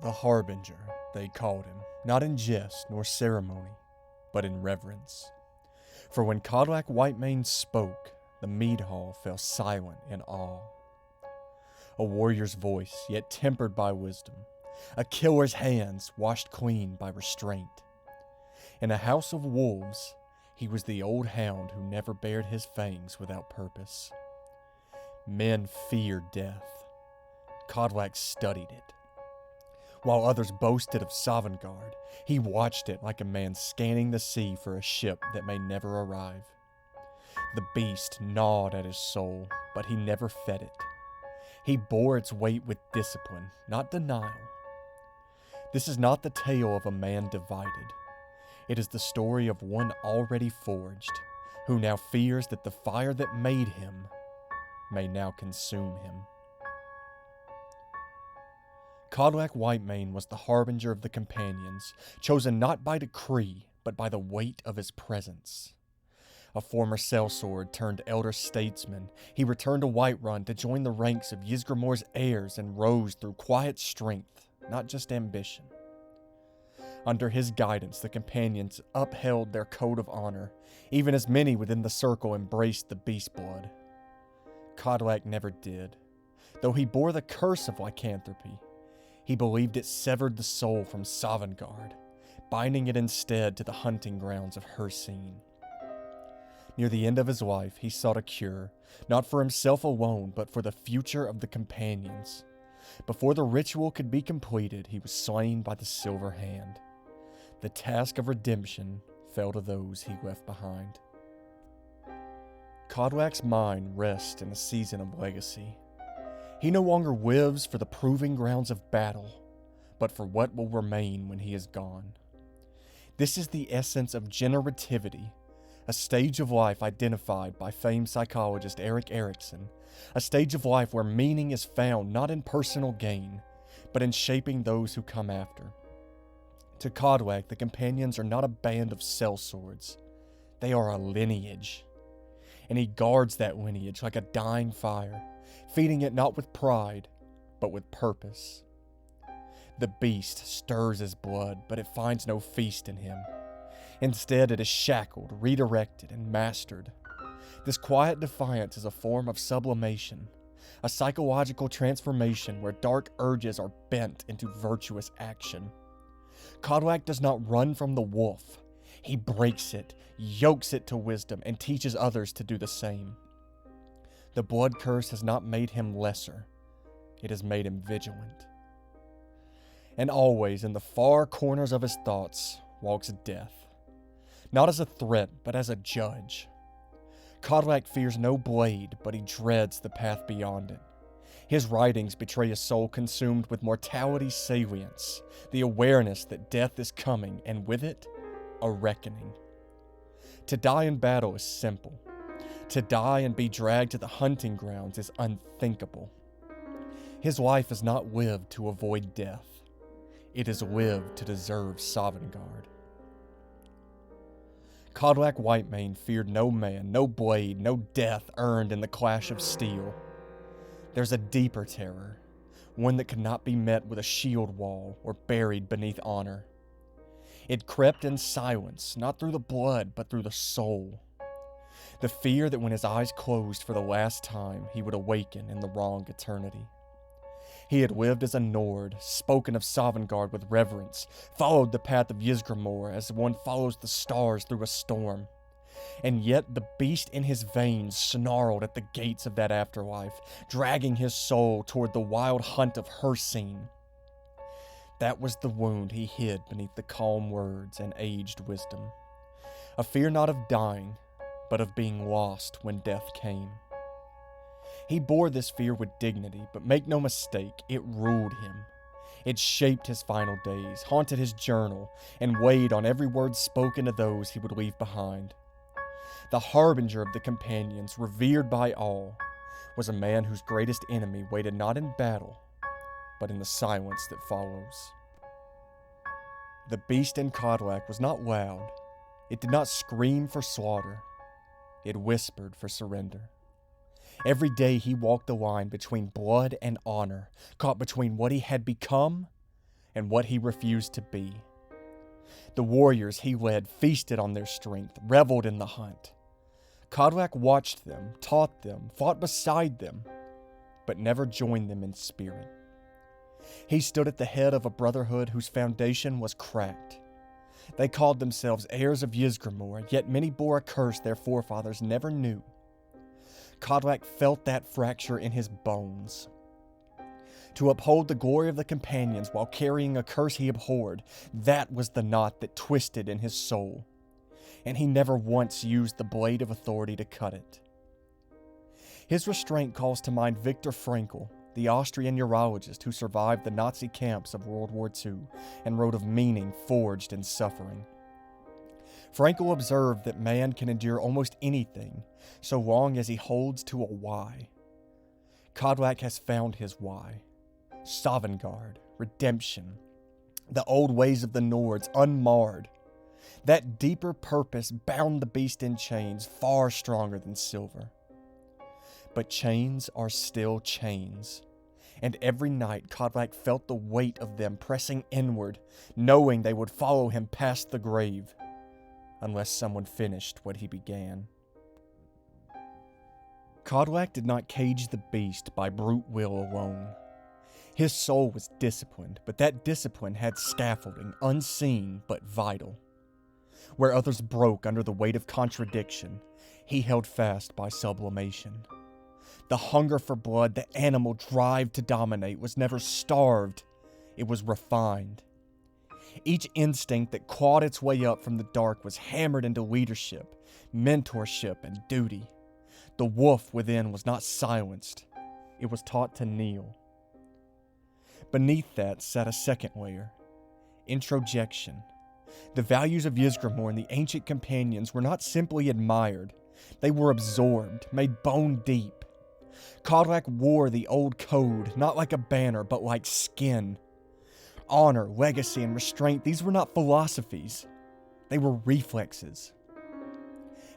The Harbinger, they called him, not in jest nor ceremony, but in reverence. For when Kodlak Whitemane spoke, the mead hall fell silent in awe. A warrior's voice, yet tempered by wisdom, a killer's hands washed clean by restraint. In a house of wolves, he was the old hound who never bared his fangs without purpose. Men feared death. Kodlak studied it. While others boasted of Sovngarde, he watched it like a man scanning the sea for a ship that may never arrive. The beast gnawed at his soul, but he never fed it. He bore its weight with discipline, not denial. This is not the tale of a man divided. It is the story of one already forged, who now fears that the fire that made him may now consume him. Kodlak Whitemane was the harbinger of the companions, chosen not by decree, but by the weight of his presence. A former sellsword turned elder statesman, he returned to Whiterun to join the ranks of Ysgramor's heirs and rose through quiet strength, not just ambition. Under his guidance, the companions upheld their code of honor, even as many within the circle embraced the beast blood. Kodlak never did. Though he bore the curse of lycanthropy, he believed it severed the soul from Sovngarde, binding it instead to the hunting grounds of Hircine. Near the end of his life, he sought a cure, not for himself alone, but for the future of the companions. Before the ritual could be completed, he was slain by the Silver Hand. The task of redemption fell to those he left behind. Kodlak's mind rests in a season of legacy. He no longer lives for the proving grounds of battle, but for what will remain when he is gone. This is the essence of generativity, a stage of life identified by famed psychologist Erik Erikson, a stage of life where meaning is found not in personal gain, but in shaping those who come after. To Kodlak, the companions are not a band of sellswords, they are a lineage. And he guards that lineage like a dying fire, feeding it not with pride, but with purpose. The beast stirs his blood, but it finds no feast in him. Instead, it is shackled, redirected, and mastered. This quiet defiance is a form of sublimation, a psychological transformation where dark urges are bent into virtuous action. Kodlak does not run from the wolf. He breaks it, yokes it to wisdom, and teaches others to do the same. The blood curse has not made him lesser. It has made him vigilant. And always, in the far corners of his thoughts, walks death. Not as a threat, but as a judge. Kodlak fears no blade, but he dreads the path beyond it. His writings betray a soul consumed with mortality's salience, the awareness that death is coming, and with it, a reckoning. To die in battle is simple. To die and be dragged to the hunting grounds is unthinkable. His life is not lived to avoid death. It is lived to deserve Sovngarde. Kodlak Whitemane feared no man, no blade, no death earned in the clash of steel. There's a deeper terror, one that could not be met with a shield wall or buried beneath honor. It crept in silence, not through the blood, but through the soul. The fear that when his eyes closed for the last time, he would awaken in the wrong eternity. He had lived as a Nord, spoken of Sovngarde with reverence, followed the path of Ysgramor as one follows the stars through a storm. And yet the beast in his veins snarled at the gates of that afterlife, dragging his soul toward the wild hunt of Hircine. That was the wound he hid beneath the calm words and aged wisdom. A fear not of dying, but of being lost when death came. He bore this fear with dignity, but make no mistake, it ruled him. It shaped his final days, haunted his journal, and weighed on every word spoken to those he would leave behind. The harbinger of the companions, revered by all, was a man whose greatest enemy waited not in battle, but in the silence that follows. The beast in Kodlak was not loud. It did not scream for slaughter. It whispered for surrender. Every day he walked the line between blood and honor, caught between what he had become and what he refused to be. The warriors he led feasted on their strength, reveled in the hunt. Kodlak watched them, taught them, fought beside them, but never joined them in spirit. He stood at the head of a brotherhood whose foundation was cracked. They called themselves heirs of Ysgramor, yet many bore a curse their forefathers never knew. Kodlak felt that fracture in his bones. To uphold the glory of the companions while carrying a curse he abhorred, that was the knot that twisted in his soul, and he never once used the blade of authority to cut it. His restraint calls to mind Viktor Frankl, the Austrian neurologist who survived the Nazi camps of World War II and wrote of meaning forged in suffering. Frankl observed that man can endure almost anything so long as he holds to a why. Kodlak has found his why. Sovngarde, redemption, the old ways of the Nords unmarred. That deeper purpose bound the beast in chains far stronger than silver. But chains are still chains, and every night Kodlak felt the weight of them pressing inward, knowing they would follow him past the grave, unless someone finished what he began. Kodlak did not cage the beast by brute will alone. His soul was disciplined, but that discipline had scaffolding, unseen but vital. Where others broke under the weight of contradiction, he held fast by sublimation. The hunger for blood, the animal drive to dominate, was never starved, it was refined. Each instinct that clawed its way up from the dark was hammered into leadership, mentorship, and duty. The wolf within was not silenced, it was taught to kneel. Beneath that sat a second layer, Introjection. The values of Ysgramor and the ancient companions were not simply admired, they were absorbed, made bone deep. Kodlak wore the old code, not like a banner, but like skin. Honor, legacy, and restraint, these were not philosophies, they were reflexes.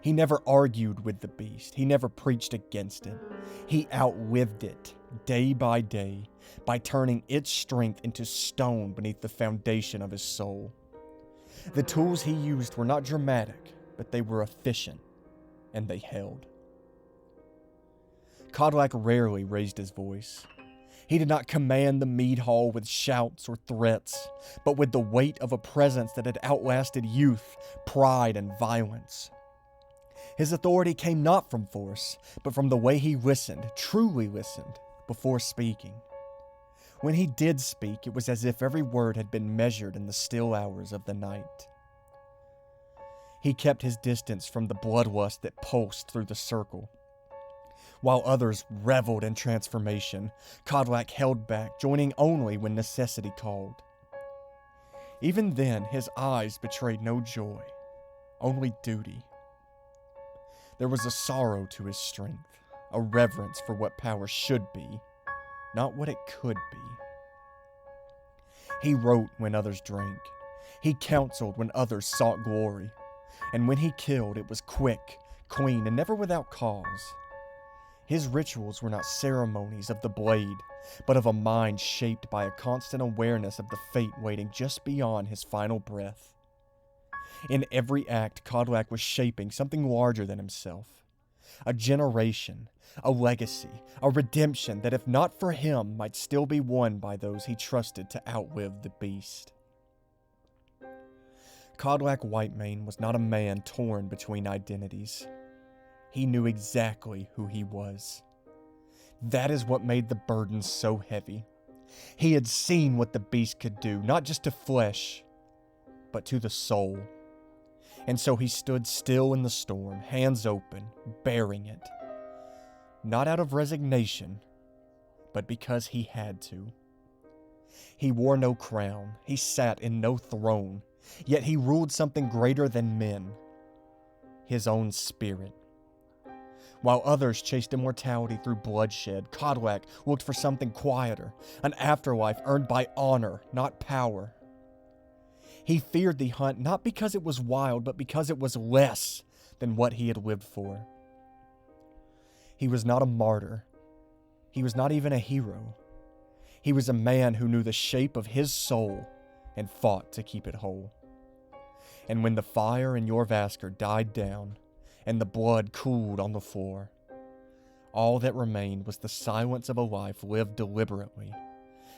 He never argued with the beast, he never preached against it. He outlived it, day by day, by turning its strength into stone beneath the foundation of his soul. The tools he used were not dramatic, but they were efficient, and they held. Kodlak rarely raised his voice. He did not command the mead hall with shouts or threats, but with the weight of a presence that had outlasted youth, pride, and violence. His authority came not from force, but from the way he listened, truly listened, before speaking. When he did speak, it was as if every word had been measured in the still hours of the night. He kept his distance from the bloodlust that pulsed through the circle. While others reveled in transformation, Kodlak held back, joining only when necessity called. Even then, his eyes betrayed no joy, only duty. There was a sorrow to his strength, a reverence for what power should be, not what it could be. He wrote when others drank. He counseled when others sought glory. And when he killed, it was quick, clean, and never without cause. His rituals were not ceremonies of the blade, but of a mind shaped by a constant awareness of the fate waiting just beyond his final breath. In every act, Kodlak was shaping something larger than himself. A generation, a legacy, a redemption that if not for him might still be won by those he trusted to outlive the beast. Kodlak Whitemane was not a man torn between identities. He knew exactly who he was. That is what made the burden so heavy. He had seen what the beast could do, not just to flesh, but to the soul. And so he stood still in the storm, hands open, bearing it. Not out of resignation, but because he had to. He wore no crown, he sat in no throne, yet he ruled something greater than men, his own spirit. While others chased immortality through bloodshed, Kodlak looked for something quieter, an afterlife earned by honor, not power. He feared the hunt not because it was wild, but because it was less than what he had lived for. He was not a martyr. He was not even a hero. He was a man who knew the shape of his soul and fought to keep it whole. And when the fire in your Vasker died down and the blood cooled on the floor, all that remained was the silence of a life lived deliberately,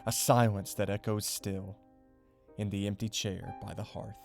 a silence that echoes still in the empty chair by the hearth.